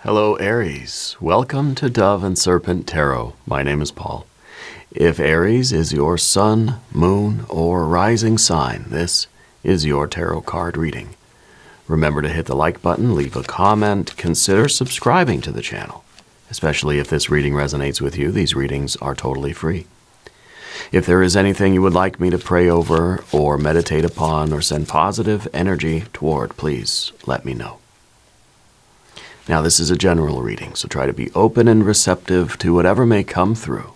Hello, Aries. Welcome to Dove and Serpent Tarot. My name is Paul. If Aries is your sun, moon, or rising sign, this is your tarot card reading. Remember to hit the like button, leave a comment, consider subscribing to the channel. Especially if this reading resonates with you, these readings are totally free. If there is anything you would like me to pray over or meditate upon or send positive energy toward, please let me know. Now, this is a general reading, so try to be open and receptive to whatever may come through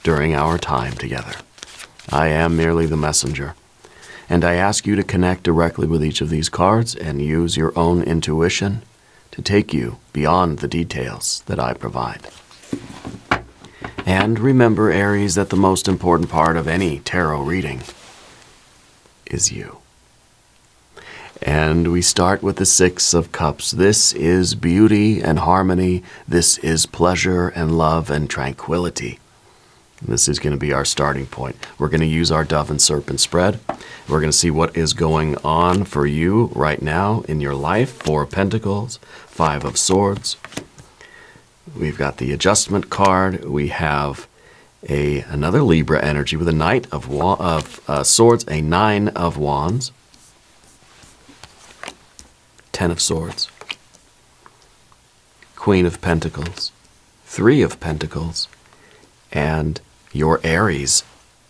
during our time together. I am merely the messenger, and I ask you to connect directly with each of these cards and use your own intuition to take you beyond the details that I provide. And remember, Aries, that the most important part of any tarot reading is you. And we start with the Six of Cups. This is beauty and harmony. This is pleasure and love and tranquility. This is going to be our starting point. We're going to use our Dove and Serpent spread. We're going to see what is going on for you right now in your life. Four of Pentacles, Five of Swords. We've got the Adjustment card. We have another Libra energy with a Knight of Swords, a Nine of Wands, Ten of Swords, Queen of Pentacles, Three of Pentacles, and your Aries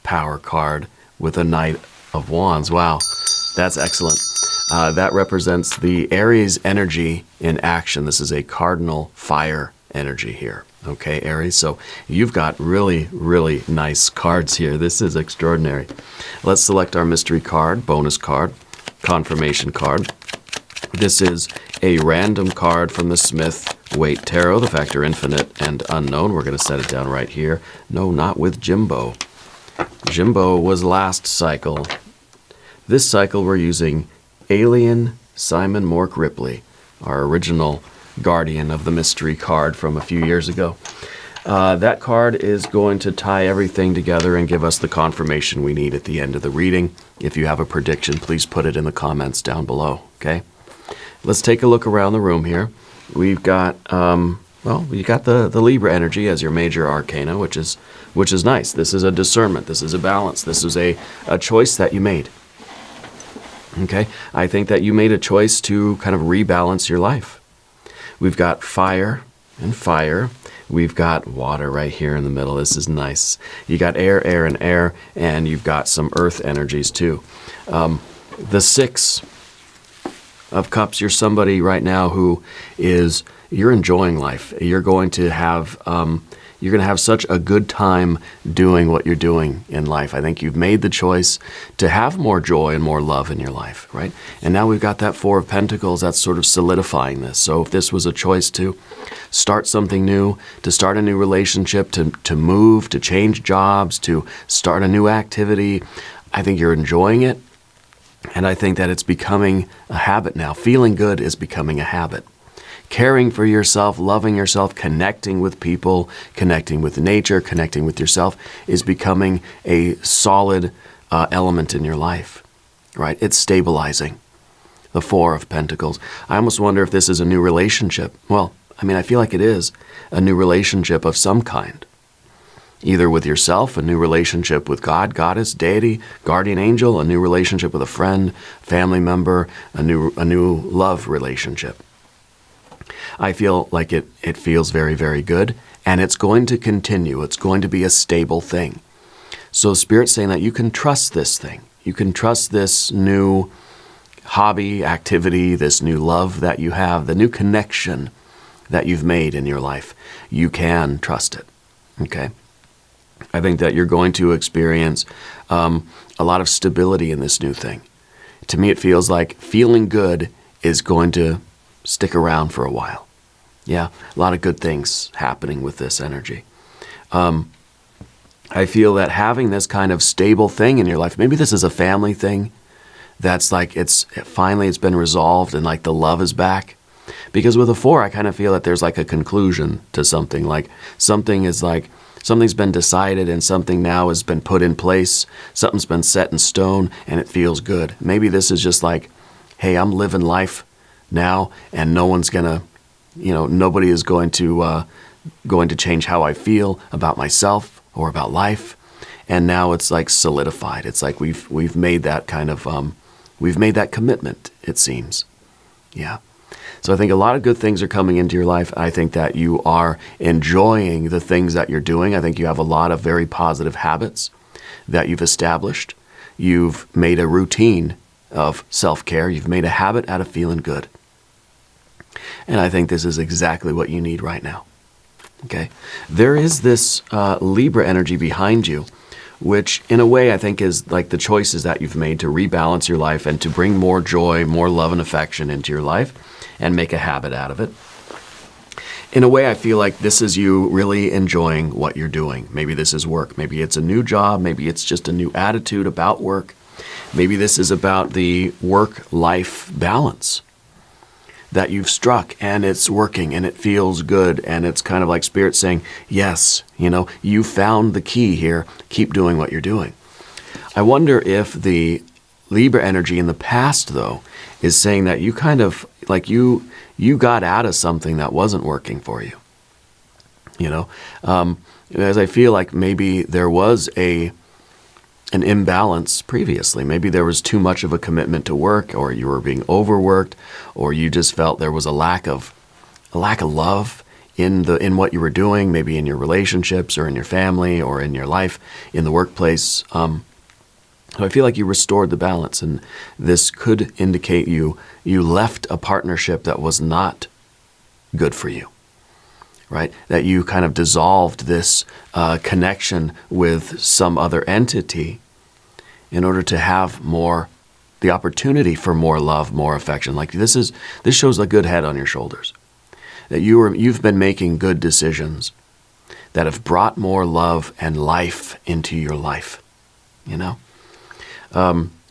power card with a Knight of Wands. Wow, that's excellent. That represents the Aries energy in action. This is a cardinal fire energy here. Okay, Aries, so you've got really, really nice cards here. This is extraordinary. Let's select our mystery card, bonus card, confirmation card. This is a random card from the Smith-Waite Tarot, the Factor Infinite and Unknown. We're going to set it down right here. No, not with Jimbo. Jimbo was last cycle. This cycle we're using Alien Simon Mork Ripley, our original guardian of the mystery card from a few years ago. That card is going to tie everything together and give us the confirmation we need at the end of the reading. If you have a prediction, please put it in the comments down below, okay? Let's take a look around the room here. We've got, you got the Libra energy as your major arcana, which is nice. This is a discernment. This is a balance. This is a choice that you made. Okay? I think that you made a choice to kind of rebalance your life. We've got fire and fire. We've got water right here in the middle. This is nice. You got air, air, and air, and you've got some earth energies too. The Six of Cups, you're somebody right now who you're enjoying life. You're going to have such a good time doing what you're doing in life. I think you've made the choice to have more joy and more love in your life, right? And now we've got that Four of Pentacles that's sort of solidifying this. So if this was a choice to start something new, to start a new relationship, to move, to change jobs, to start a new activity, I think you're enjoying it. And I think that it's becoming a habit now. Feeling good is becoming a habit. Caring for yourself, loving yourself, connecting with people, connecting with nature, connecting with yourself is becoming a solid element in your life, right? It's stabilizing. The Four of Pentacles. I almost wonder if this is a new relationship. Well, I mean, I feel like it is a new relationship of some kind. Either with yourself, a new relationship with God, Goddess, Deity, Guardian Angel, a new relationship with a friend, family member, a new love relationship. I feel like it feels very, very good, and it's going to continue. It's going to be a stable thing. So Spirit's saying that you can trust this thing. You can trust this new hobby, activity, this new love that you have, the new connection that you've made in your life. You can trust it, okay? I think that you're going to experience a lot of stability in this new thing. To me, it feels like feeling good is going to stick around for a while. Yeah, a lot of good things happening with this energy. I feel that having this kind of stable thing in your life, maybe this is a family thing that's like finally it's been resolved and like the love is back. Because with a Four, I kind of feel that there's like a conclusion to something. Like something's been decided and something now has been put in place. Something's been set in stone and it feels good. Maybe this is just like, hey, I'm living life now and no one's gonna nobody is going to change how I feel about myself or about life. And now it's like solidified. It's like we've made that kind of we've made that commitment, it seems. Yeah. So I think a lot of good things are coming into your life. I think that you are enjoying the things that you're doing. I think you have a lot of very positive habits that you've established. You've made a routine of self-care. You've made a habit out of feeling good. And I think this is exactly what you need right now. Okay? There is this Libra energy behind you, which in a way I think is like the choices that you've made to rebalance your life and to bring more joy, more love and affection into your life and make a habit out of it. In a way, I feel like this is you really enjoying what you're doing. Maybe this is work. Maybe it's a new job. Maybe it's just a new attitude about work. Maybe this is about the work-life balance that you've struck, and it's working, and it feels good, and it's kind of like Spirit saying, yes, you found the key here. Keep doing what you're doing. I wonder if the Libra energy in the past, though, is saying that you kind of, like you got out of something that wasn't working for you. As I feel like maybe there was an imbalance previously. Maybe there was too much of a commitment to work, or you were being overworked, or you just felt there was a lack of love in what you were doing, maybe in your relationships or in your family or in your life, in the workplace. So I feel like you restored the balance, and this could indicate you left a partnership that was not good for you, right? That you kind of dissolved this connection with some other entity in order to have the opportunity for more love, more affection. Like this shows a good head on your shoulders. That you've been making good decisions that have brought more love and life into your life,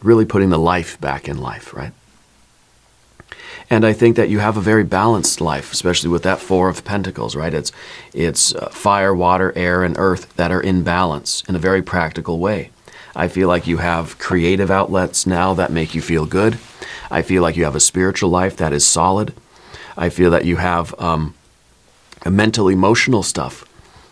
really putting the life back in life, right? And I think that you have a very balanced life, especially with that Four of Pentacles, right? It's fire, water, air, and earth that are in balance in a very practical way. I feel like you have creative outlets now that make you feel good. I feel like you have a spiritual life that is solid. I feel that you have a mental, emotional stuff,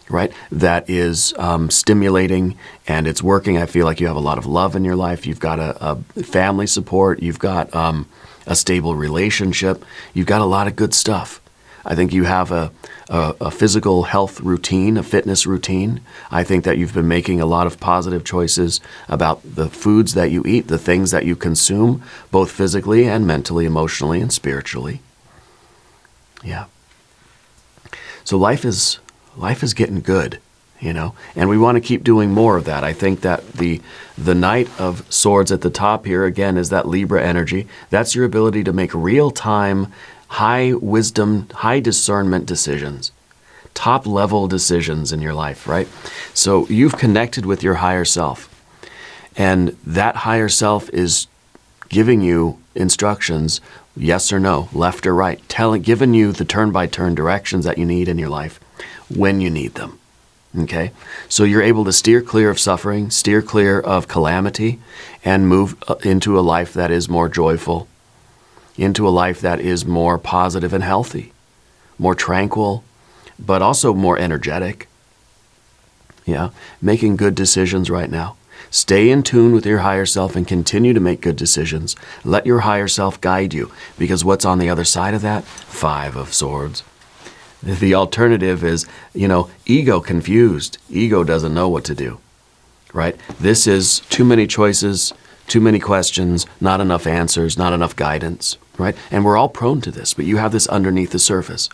right, that is stimulating and it's working. I feel like you have a lot of love in your life. You've got a family support. You've got a stable relationship. You've got a lot of good stuff. I think you have a physical health routine, a fitness routine. I think that you've been making a lot of positive choices about the foods that you eat, the things that you consume, both physically and mentally, emotionally, and spiritually. Yeah. So life is getting good, and we want to keep doing more of that. I think that the Knight of Swords at the top here, again, is that Libra energy. That's your ability to make real-time, high wisdom, high discernment decisions, top-level decisions in your life, right? So you've connected with your higher self, and that higher self is giving you instructions, yes or no, left or right, giving you the turn-by-turn directions that you need in your life when you need them. Okay? So you're able to steer clear of suffering, steer clear of calamity, and move into a life that is more joyful, into a life that is more positive and healthy, more tranquil, but also more energetic. Yeah? Making good decisions right now. Stay in tune with your higher self and continue to make good decisions. Let your higher self guide you, because what's on the other side of that? Five of Swords. The alternative is, ego confused. Ego doesn't know what to do, right? This is too many choices, too many questions, not enough answers, not enough guidance, right? And we're all prone to this, but you have this underneath the surface.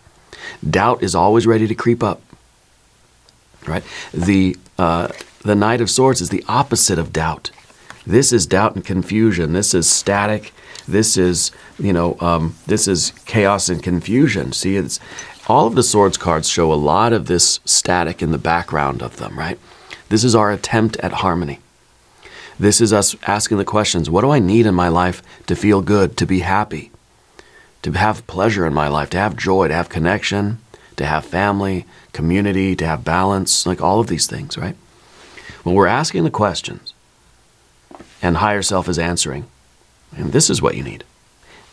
Doubt is always ready to creep up, right? The Knight of Swords is the opposite of doubt. This is doubt and confusion. This is static. This is, this is chaos and confusion. See, all of the Swords cards show a lot of this static in the background of them, right? This is our attempt at harmony. This is us asking the questions, what do I need in my life to feel good, to be happy, to have pleasure in my life, to have joy, to have connection, to have family, community, to have balance, like all of these things, right? When we're asking the questions and higher self is answering, and this is what you need.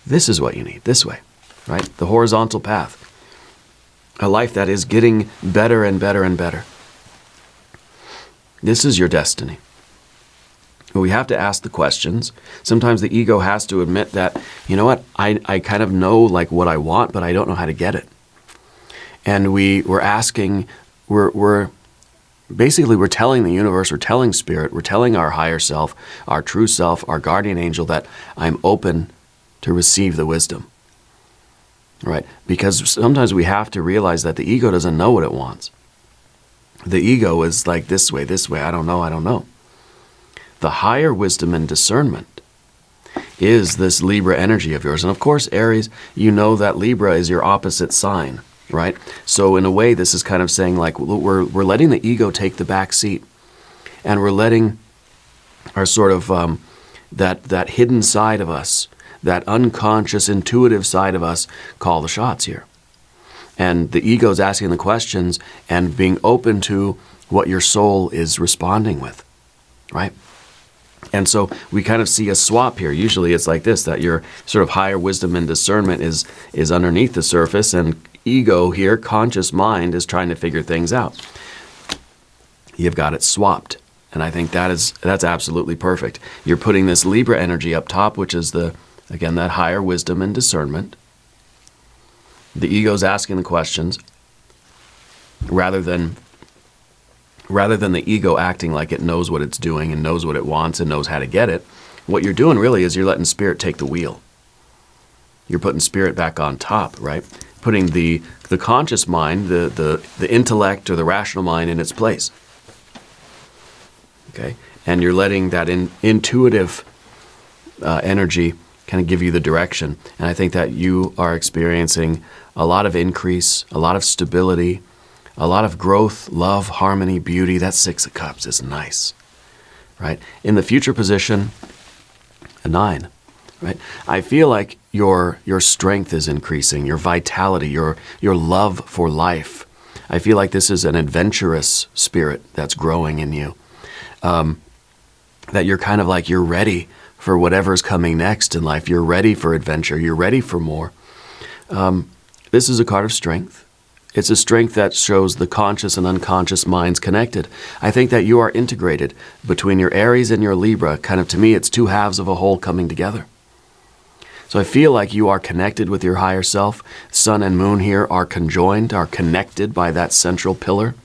This is what you need, this way, right? The horizontal path. a life that is getting better and better and better. This is your destiny. We have to ask the questions. Sometimes the ego has to admit that, you know what, I kind of know like what I want, but I don't know how to get it. And we're asking, we're telling the universe, we're telling spirit, we're telling our higher self, our true self, our guardian angel that I'm open to receive the wisdom. Right? Because sometimes we have to realize that the ego doesn't know what it wants. The ego is like this way, I don't know. The higher wisdom and discernment is this Libra energy of yours. And of course, Aries, you know that Libra is your opposite sign, right? So in a way, this is kind of saying like we're letting the ego take the back seat, and we're letting our sort of that hidden side of us, that unconscious, intuitive side of us, call the shots here. And the ego is asking the questions and being open to what your soul is responding with, right? And so we kind of see a swap here. Usually it's like this, that your sort of higher wisdom and discernment is underneath the surface, and ego here, conscious mind, is trying to figure things out. You've got it swapped. And I think that's absolutely perfect. You're putting this Libra energy up top, which is again, that higher wisdom and discernment. The ego's asking the questions rather than the ego acting like it knows what it's doing and knows what it wants and knows how to get it. What you're doing really is you're letting spirit take the wheel. You're putting spirit back on top, right? Putting the conscious mind, the intellect or the rational mind in its place. Okay? And you're letting that intuitive energy kind of give you the direction. And I think that you are experiencing a lot of increase, a lot of stability, a lot of growth, love, harmony, beauty. That Six of Cups is nice, right? In the future position, a 9, right? I feel like your strength is increasing, your vitality, your love for life. I feel like this is an adventurous spirit that's growing in you. That you're kind of like, you're ready for whatever's coming next in life. You're ready for adventure. You're ready for more. This is a card of strength. It's a strength that shows the conscious and unconscious minds connected. I think that you are integrated between your Aries and your Libra. Kind of, to me, it's two halves of a whole coming together. So I feel like you are connected with your higher self. Sun and moon here are conjoined, are connected by that central pillar.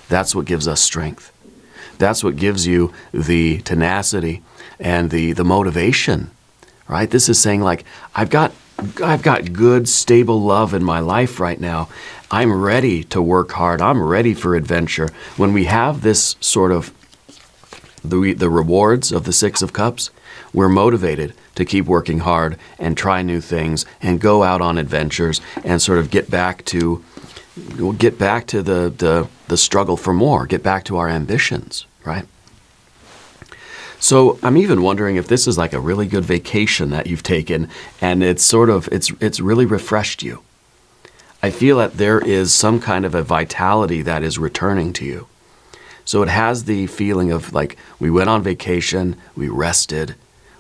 That's what gives us strength. That's what gives you the tenacity and the motivation, right? This is saying like, I've got good, stable love in my life right now. I'm ready to work hard. I'm ready for adventure. When we have this sort of the rewards of the Six of Cups, we're motivated to keep working hard and try new things and go out on adventures and sort of get back to the struggle for more, get back to our ambitions, right? So I'm even wondering if this is like a really good vacation that you've taken, and it's really refreshed you. I feel that there is some kind of a vitality that is returning to you. So it has the feeling of like, we went on vacation, we rested,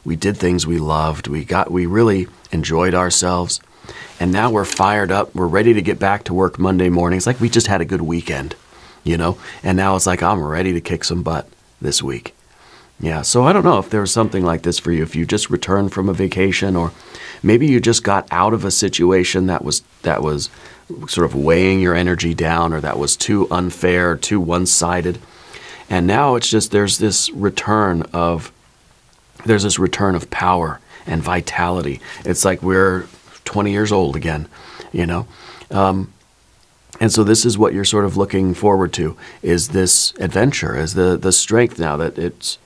we did things we loved, we really enjoyed ourselves, and now we're fired up, we're ready to get back to work Monday morning. It's like we just had a good weekend, you know? And now it's like, I'm ready to kick some butt this week. Yeah, so I don't know if there's something like this for you, if you just returned from a vacation, or maybe you just got out of a situation that was sort of weighing your energy down, or that was too unfair, too one-sided. And now it's just there's this return of power and vitality. It's like we're 20 years old again, you know? And so this is what you're sort of looking forward to, is this adventure, is the strength now that it's...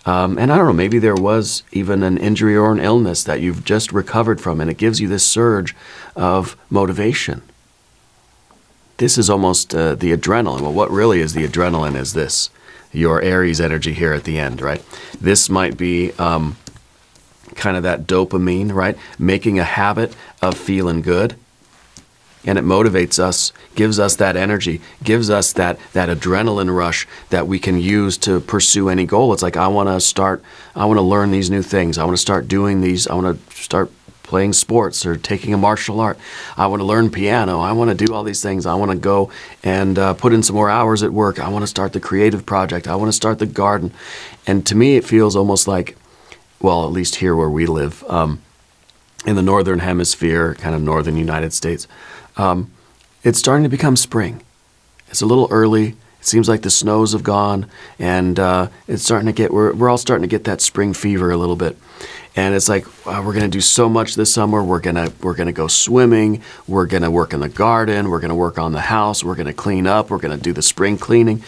and I don't know, maybe there was even an injury or an illness that you've just recovered from, and it gives you this surge of motivation. This is almost the adrenaline. Well, what really is the adrenaline is this, your Aries energy here at the end, right? This might be kind of that dopamine, right? Making a habit of feeling good. And it motivates us, gives us that energy, gives us that adrenaline rush that we can use to pursue any goal. It's like, I want to learn these new things. I want to start doing these. I want to start playing sports or taking a martial art. I want to learn piano. I want to do all these things. I want to go and put in some more hours at work. I want to start the creative project. I want to start the garden. And to me, it feels almost like, well, at least here where we live, in the northern hemisphere, kind of northern United States, it's starting to become spring. It's a little early. It seems like the snows have gone, and it's starting to get, we're all starting to get that spring fever a little bit. And it's like, we're going to do so much this summer. We're going to go swimming. We're going to work in the garden. We're going to work on the house. We're going to clean up. We're going to do the spring cleaning.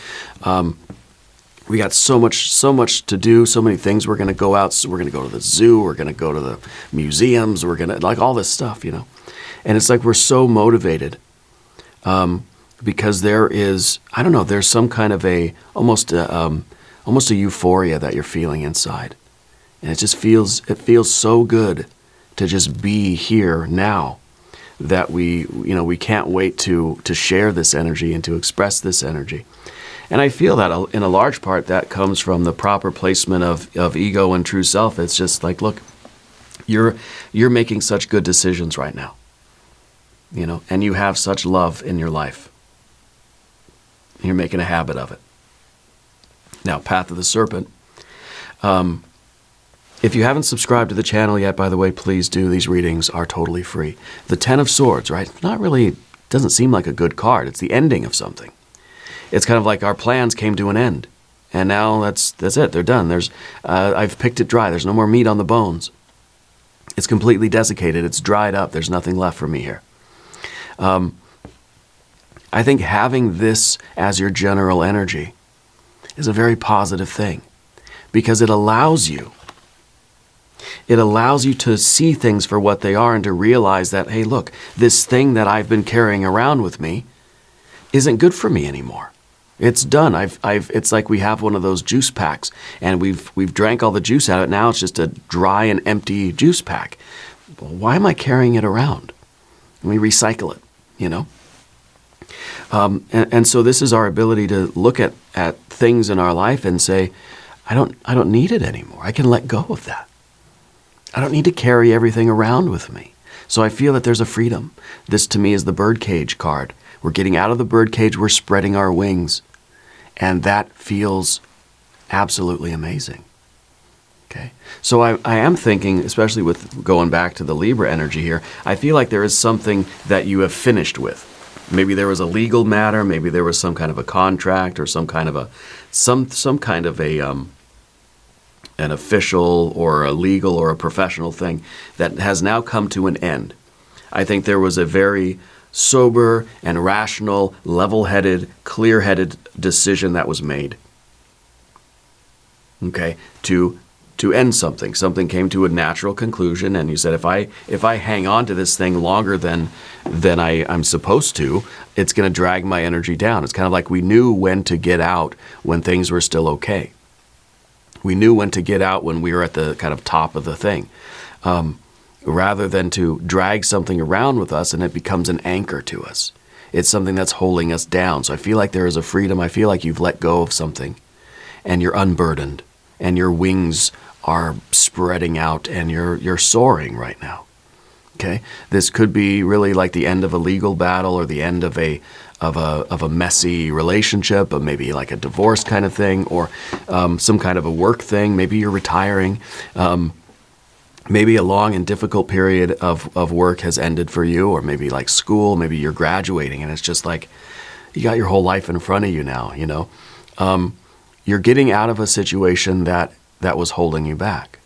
We got so much to do, so many things. We're going to go out. So we're going to go to the zoo. We're going to go to the museums. We're going to, like, all this stuff, you know. And it's like we're so motivated. Because there is, I don't know, there's some kind of almost a euphoria that you're feeling inside. And it feels so good to just be here now that we can't wait to share this energy and to express this energy. And I feel that in a large part that comes from the proper placement of ego and true self. It's just like, look, you're making such good decisions right now, you know, and you have such love in your life. You're making a habit of it. Now, Path of the Serpent. If you haven't subscribed to the channel yet, by the way, please do. These readings are totally free. The Ten of Swords, right? Not really, doesn't seem like a good card. It's the ending of something. It's kind of like our plans came to an end. And now that's it. They're done. I've picked it dry. There's no more meat on the bones. It's completely desiccated. It's dried up. There's nothing left for me here. I think having this as your general energy is a very positive thing because it allows you to see things for what they are and to realize that, hey, look, this thing that I've been carrying around with me isn't good for me anymore. It's done. It's like we have one of those juice packs and we've drank all the juice out of it. Now it's just a dry and empty juice pack. Well, why am I carrying it around? We recycle it, you know? And so this is our ability to look at things in our life and say, I don't need it anymore. I can let go of that. I don't need to carry everything around with me. So I feel that there's a freedom. This to me is the birdcage card. We're getting out of the birdcage. We're spreading our wings. And that feels absolutely amazing. Okay. So I am thinking, especially with going back to the Libra energy here, I feel like there is something that you have finished with. Maybe there was a legal matter, maybe there was some kind of a contract or some kind of an official or a legal or a professional thing that has now come to an end. I think there was a very sober and rational, level-headed, clear-headed decision that was made. Okay, to end something. Something came to a natural conclusion, and you said, if I hang on to this thing longer than I'm supposed to, it's going to drag my energy down. It's kind of like we knew when to get out when things were still okay. We knew when to get out when we were at the kind of top of the thing, rather than to drag something around with us and it becomes an anchor to us. It's something that's holding us down. So I feel like there is a freedom. I feel like you've let go of something and you're unburdened and your wings are spreading out and you're soaring right now. Okay, this could be really like the end of a legal battle or the end of a messy relationship, or maybe like a divorce kind of thing, or some kind of a work thing. Maybe you're retiring. Maybe a long and difficult period of work has ended for you, or maybe like school. Maybe you're graduating, and it's just like you got your whole life in front of you now. You know, you're getting out of a situation that was holding you back.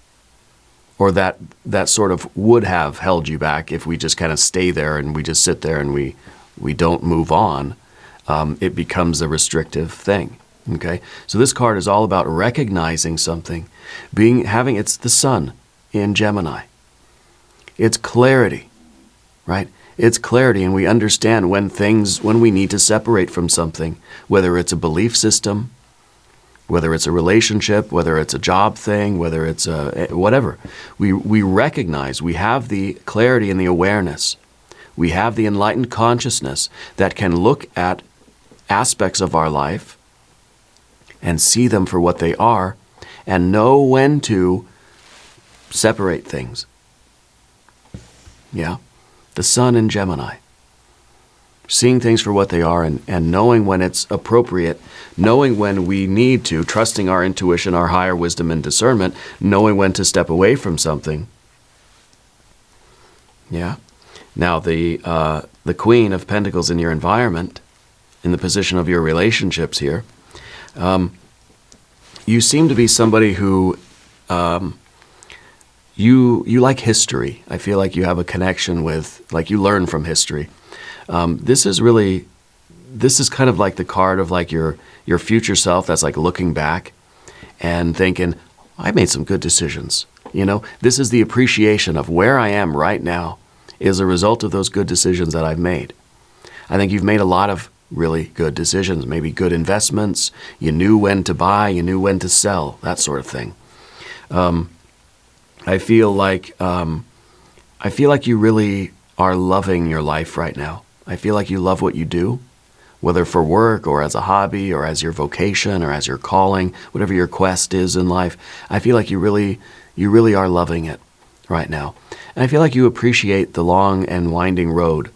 Or that sort of would have held you back if we just kind of stay there and we just sit there and we don't move on. It becomes a restrictive thing. Okay, so this card is all about recognizing something, it's the sun in Gemini. It's clarity, right? It's clarity, and we understand when we need to separate from something, whether it's a belief system, whether it's a relationship, whether it's a job thing, whether it's whatever. We recognize, we have the clarity and the awareness. We have the enlightened consciousness that can look at aspects of our life and see them for what they are and know when to separate things. Yeah. The sun in Gemini. Seeing things for what they are and knowing when it's appropriate, knowing when we need to, trusting our intuition, our higher wisdom and discernment, knowing when to step away from something. Yeah. Now the Queen of Pentacles in your environment, in the position of your relationships here, you seem to be somebody who you like history. I feel like you have a connection with, like you learn from history. This is kind of like the card of like your future self that's like looking back and thinking, I made some good decisions. You know, this is the appreciation of where I am right now is a result of those good decisions that I've made. I think you've made a lot of really good decisions, maybe good investments. You knew when to buy, you knew when to sell, that sort of thing. I feel like you really are loving your life right now. I feel like you love what you do, whether for work or as a hobby or as your vocation or as your calling, whatever your quest is in life. I feel like you really are loving it right now. And I feel like you appreciate the long and winding road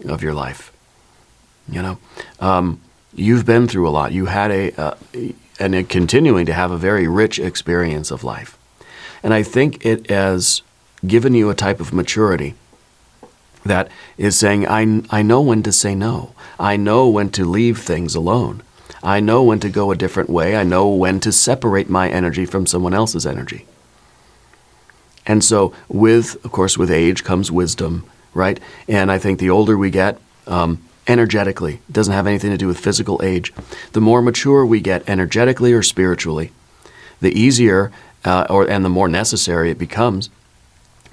of your life. You know, you've been through a lot. You had and continuing to have a very rich experience of life. And I think it has given you a type of maturity that is saying, I know when to say no. I know when to leave things alone. I know when to go a different way. I know when to separate my energy from someone else's energy. And so of course, with age comes wisdom, right? And I think the older we get, energetically, it doesn't have anything to do with physical age. The more mature we get energetically or spiritually, the easier and the more necessary it becomes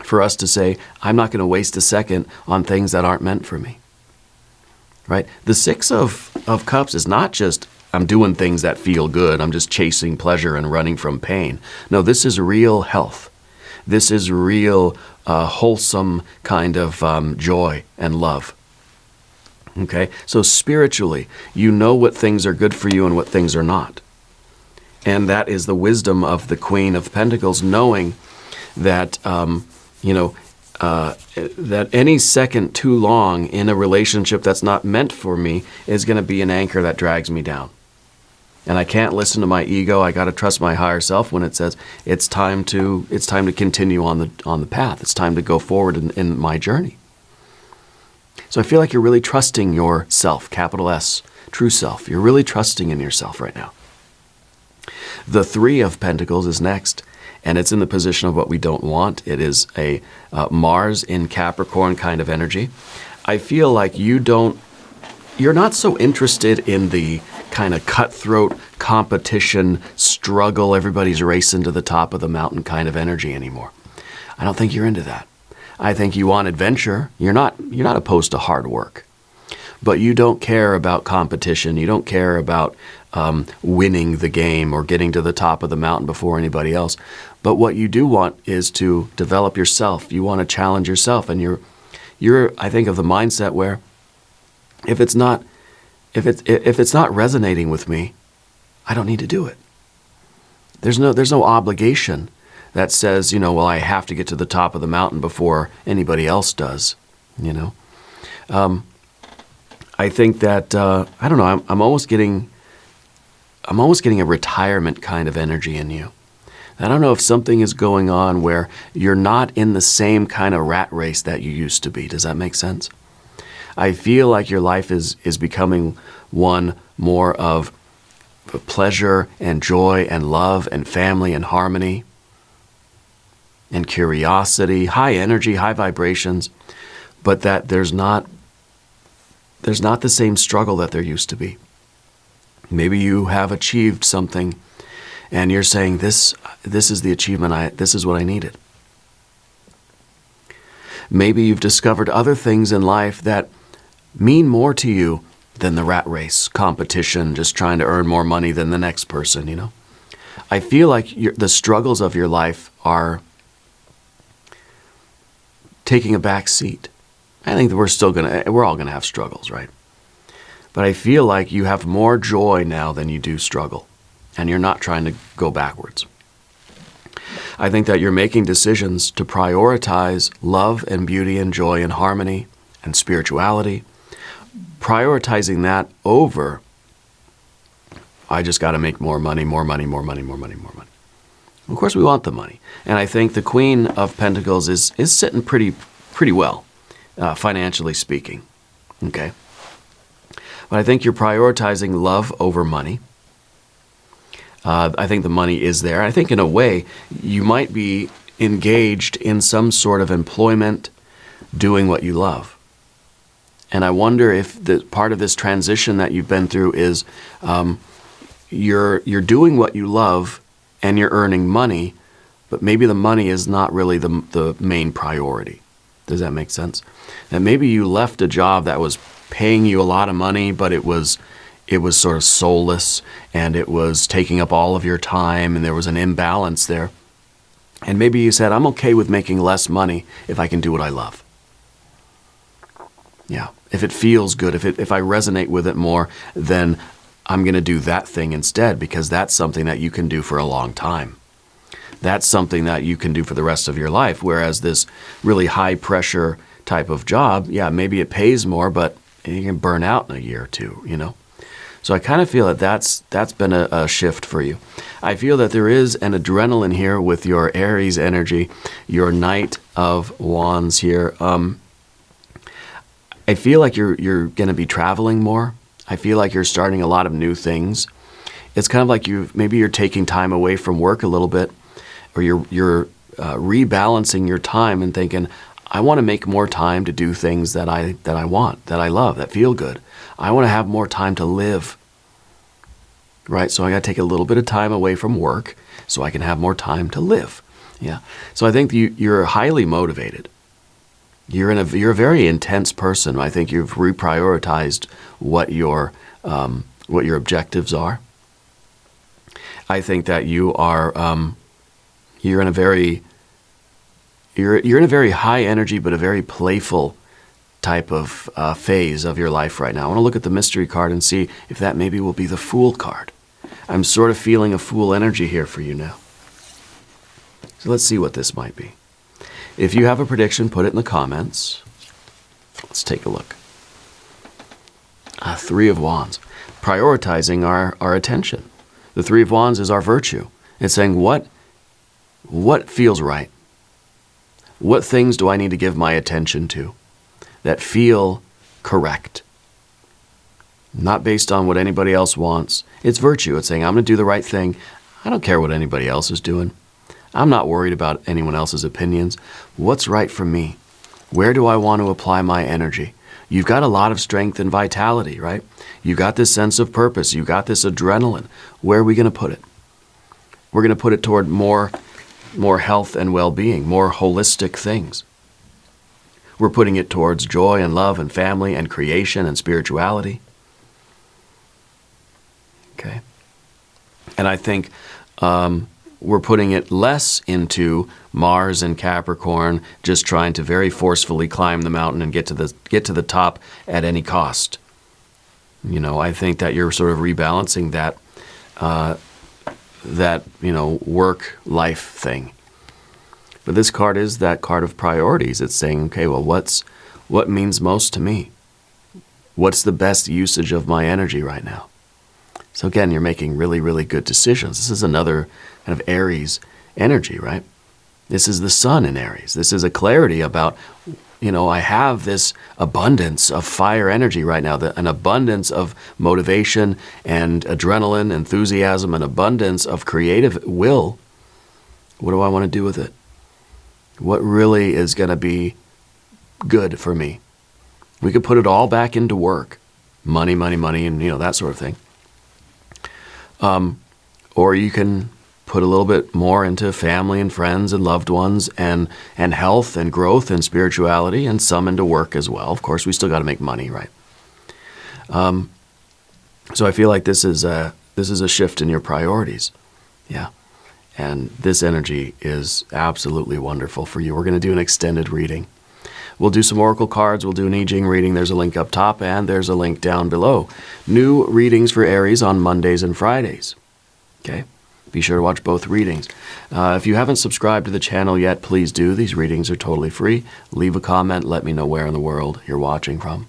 for us to say, I'm not going to waste a second on things that aren't meant for me. Right? The Six of Cups is not just, I'm doing things that feel good, I'm just chasing pleasure and running from pain. No, this is real health. This is real wholesome kind of joy and love. Okay? So spiritually, you know what things are good for you and what things are not. And that is the wisdom of the Queen of Pentacles, knowing that, that any second too long in a relationship that's not meant for me is going to be an anchor that drags me down. And I can't listen to my ego. I got to trust my higher self when it says it's time to continue on the path. It's time to go forward in my journey. So I feel like you're really trusting yourself, capital S, true self. You're really trusting in yourself right now. The Three of Pentacles is next, and it's in the position of what we don't want. It is a Mars in Capricorn kind of energy. I feel like you're not so interested in the kind of cutthroat competition, struggle, everybody's racing to the top of the mountain kind of energy anymore. I don't think you're into that. I think you want adventure. You're not opposed to hard work. But you don't care about competition. You don't care about winning the game or getting to the top of the mountain before anybody else. But what you do want is to develop yourself. You want to challenge yourself, and you're I think of the mindset where if it's not resonating with me, I don't need to do it. There's no obligation that says, well, I have to get to the top of the mountain before anybody else does. I think that I don't know. I'm almost getting a retirement kind of energy in you. I don't know if something is going on where you're not in the same kind of rat race that you used to be. Does that make sense? I feel like your life is becoming one more of pleasure and joy and love and family and harmony and curiosity, high energy, high vibrations, but that there's not the same struggle that there used to be. Maybe you have achieved something and you're saying, this is the achievement, this is what I needed. Maybe you've discovered other things in life that mean more to you than the rat race, competition, just trying to earn more money than the next person, I feel like the struggles of your life are taking a back seat. I think that we're all gonna have struggles, right? But I feel like you have more joy now than you do struggle, and you're not trying to go backwards. I think that you're making decisions to prioritize love and beauty and joy and harmony and spirituality, prioritizing that over, I just got to make more money, more money, more money, more money, more money. Of course, we want the money. And I think the Queen of Pentacles is sitting pretty well, financially speaking. Okay? But I think you're prioritizing love over money. I think the money is there. I think in a way, you might be engaged in some sort of employment doing what you love. And I wonder if the part of this transition that you've been through is you're doing what you love and you're earning money, but maybe the money is not really the main priority. Does that make sense? And maybe you left a job that was paying you a lot of money, but it was sort of soulless, and it was taking up all of your time, and there was an imbalance there. And maybe you said, I'm okay with making less money if I can do what I love. Yeah, if it feels good, if I resonate with it more, then I'm going to do that thing instead, because that's something that you can do for a long time. That's something that you can do for the rest of your life, whereas this really high-pressure type of job, yeah, maybe it pays more, but you can burn out in a year or two, you know? So I kind of feel that that's been a shift for you. I feel that there is an adrenaline here with your Aries energy, your Knight of Wands here. I feel like you're going to be traveling more. I feel like you're starting a lot of new things. It's kind of like maybe you're taking time away from work a little bit, or you're rebalancing your time and thinking, I want to make more time to do things that I want, that I love, that feel good. I want to have more time to live, right? So I got to take a little bit of time away from work so I can have more time to live. Yeah. So I think you're highly motivated. You're a very intense person. I think you've reprioritized what your objectives are. I think that you're in a very high energy, but a very playful type of phase of your life right now. I want to look at the mystery card and see if that maybe will be the Fool card. I'm sort of feeling a Fool energy here for you now. So let's see what this might be. If you have a prediction, put it in the comments. Let's take a look. Three of Wands. Prioritizing our attention. The Three of Wands is our virtue. It's saying what feels right? What things do I need to give my attention to that feel correct? Not based on what anybody else wants. It's virtue. It's saying I'm going to do the right thing. I don't care what anybody else is doing. I'm not worried about anyone else's opinions. What's right for me? Where do I want to apply my energy? You've got a lot of strength and vitality, right? You've got this sense of purpose. You've got this adrenaline. Where are we going to put it? We're going to put it toward more health and well-being, more holistic things. We're putting it towards joy and love and family and creation and spirituality. Okay. And I think we're putting it less into Mars and Capricorn, just trying to very forcefully climb the mountain and get to the top at any cost. You know, I think that you're sort of rebalancing that work-life thing. But this card is that card of priorities. It's saying, okay, well, what means most to me? What's the best usage of my energy right now? So again, you're making really, really good decisions. This is another kind of Aries energy, right? This is the sun in Aries. This is a clarity about, I have this abundance of fire energy right now, an abundance of motivation and adrenaline, enthusiasm, an abundance of creative will. What do I want to do with it? What really is going to be good for me? We could put it all back into work. Money, money, money, and that sort of thing. Or you can put a little bit more into family and friends and loved ones and health and growth and spirituality, and some into work as well. Of course, we still got to make money, right? So I feel like this is a shift in your priorities. Yeah. And this energy is absolutely wonderful for you. We're going to do an extended reading. We'll do some oracle cards. We'll do an I Ching reading. There's a link up top and there's a link down below. New readings for Aries on Mondays and Fridays. Okay? Be sure to watch both readings. If you haven't subscribed to the channel yet, please do. These readings are totally free. Leave a comment. Let me know where in the world you're watching from.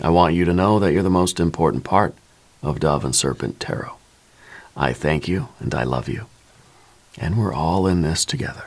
I want you to know that you're the most important part of Dove and Serpent Tarot. I thank you and I love you. And we're all in this together.